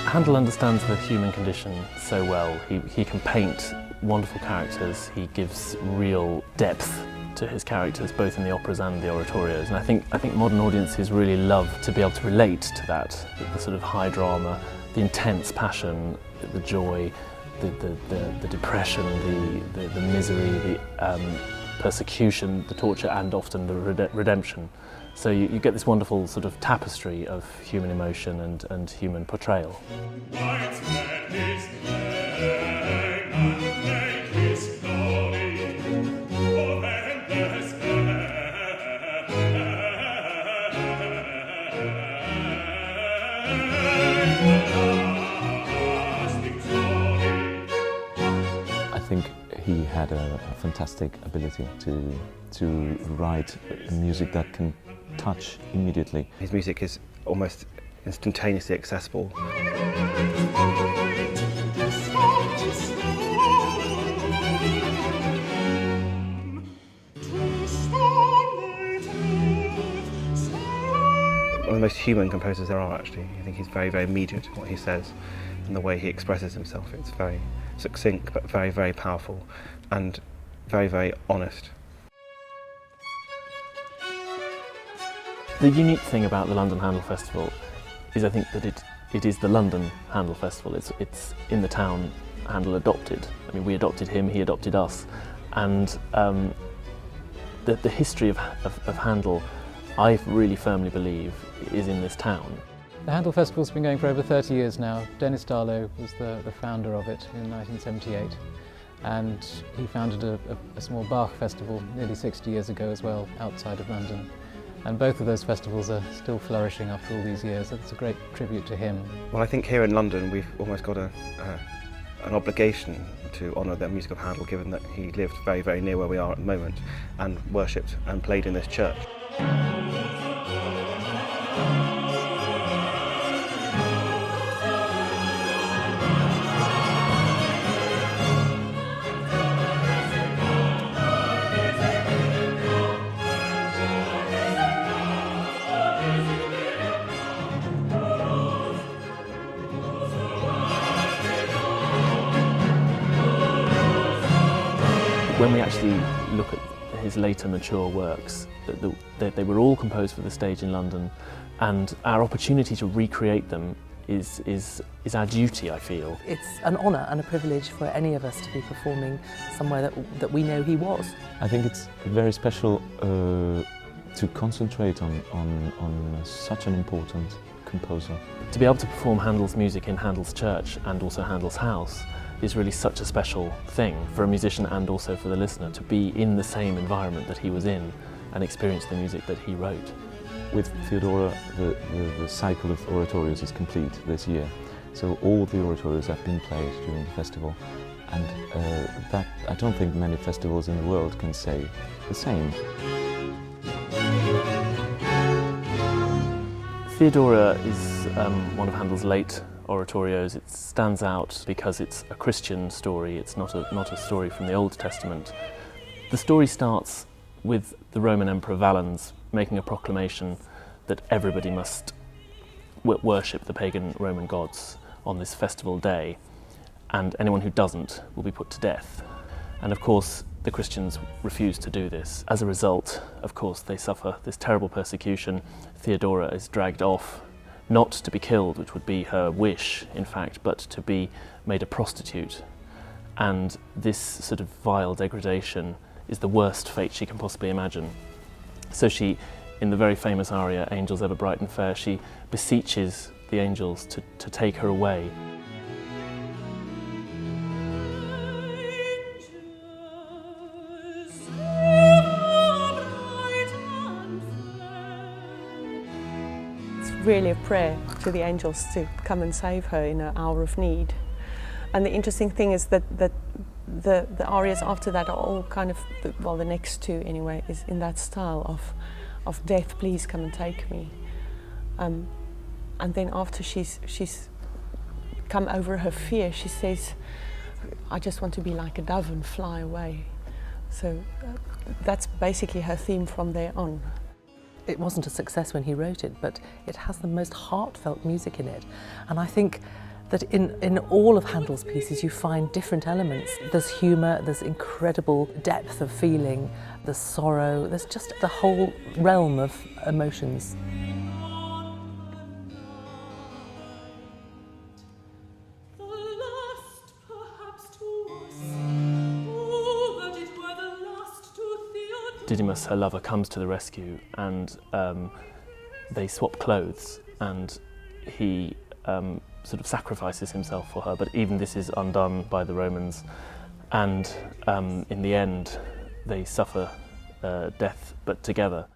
Handel understands the human condition so well. He can paint wonderful characters. He gives real depth to his characters, both in the operas and the oratorios. And I think modern audiences really love to be able to relate to that, the sort of high drama, the intense passion, the joy, the depression, the misery, the persecution, the torture, and often the redemption. So you get this wonderful sort of tapestry of human emotion and human portrayal. I think he had a fantastic ability to write music that can touch immediately. His music is almost instantaneously accessible. One of the most human composers there are, actually. I think he's very, very immediate in what he says and the way he expresses himself. It's very succinct, but very, very powerful and very, very honest. The unique thing about the London Handel Festival is I think that it is the London Handel Festival. It's in the town Handel adopted. I mean, we adopted him, he adopted us. And the history of Handel, I really firmly believe, is in this town. The Handel Festival's been going for over 30 years now. Dennis Darlow was the founder of it in 1978. And he founded a small Bach festival nearly 60 years ago as well, outside of London. And both of those festivals are still flourishing after all these years. It's a great tribute to him. Well, I think here in London we've almost got an obligation to honour the music of Handel, given that he lived very, very near where we are at the moment and worshipped and played in this church. When we actually look at his later mature works, they were all composed for the stage in London, and our opportunity to recreate them is our duty, I feel. It's an honour and a privilege for any of us to be performing somewhere that we know he was. I think it's very special to concentrate on such an important composer. To be able to perform Handel's music in Handel's church and also Handel's house is really such a special thing for a musician and also for the listener, to be in the same environment that he was in and experience the music that he wrote. With Theodora, the cycle of oratorios is complete this year, so all the oratorios have been played during the festival, and that I don't think many festivals in the world can say the same. Theodora is one of Handel's late oratorios. It stands out because it's a Christian story. It's not a story from the Old Testament. The story starts with the Roman Emperor Valens making a proclamation that everybody must worship the pagan Roman gods on this festival day, and anyone who doesn't will be put to death. And of course, the Christians refuse to do this. As a result, of course, they suffer this terrible persecution. Theodora is dragged off, not to be killed, which would be her wish, in fact, but to be made a prostitute. And this sort of vile degradation is the worst fate she can possibly imagine. So she, in the very famous aria, Angels Ever Bright and Fair, she beseeches the angels to take her away. Really a prayer to the angels to come and save her in her hour of need. And the interesting thing is that the arias after that are all kind of, well, the next two anyway, is in that style of death, please come and take me. And then after she's come over her fear, she says, I just want to be like a dove and fly away. So that's basically her theme from there on. It wasn't a success when he wrote it, but it has the most heartfelt music in it. And I think that in all of Handel's pieces you find different elements. There's humour, there's incredible depth of feeling, there's sorrow, there's just the whole realm of emotions. Didymus, her lover, comes to the rescue, and they swap clothes, and he sort of sacrifices himself for her, but even this is undone by the Romans, and in the end they suffer death, but together.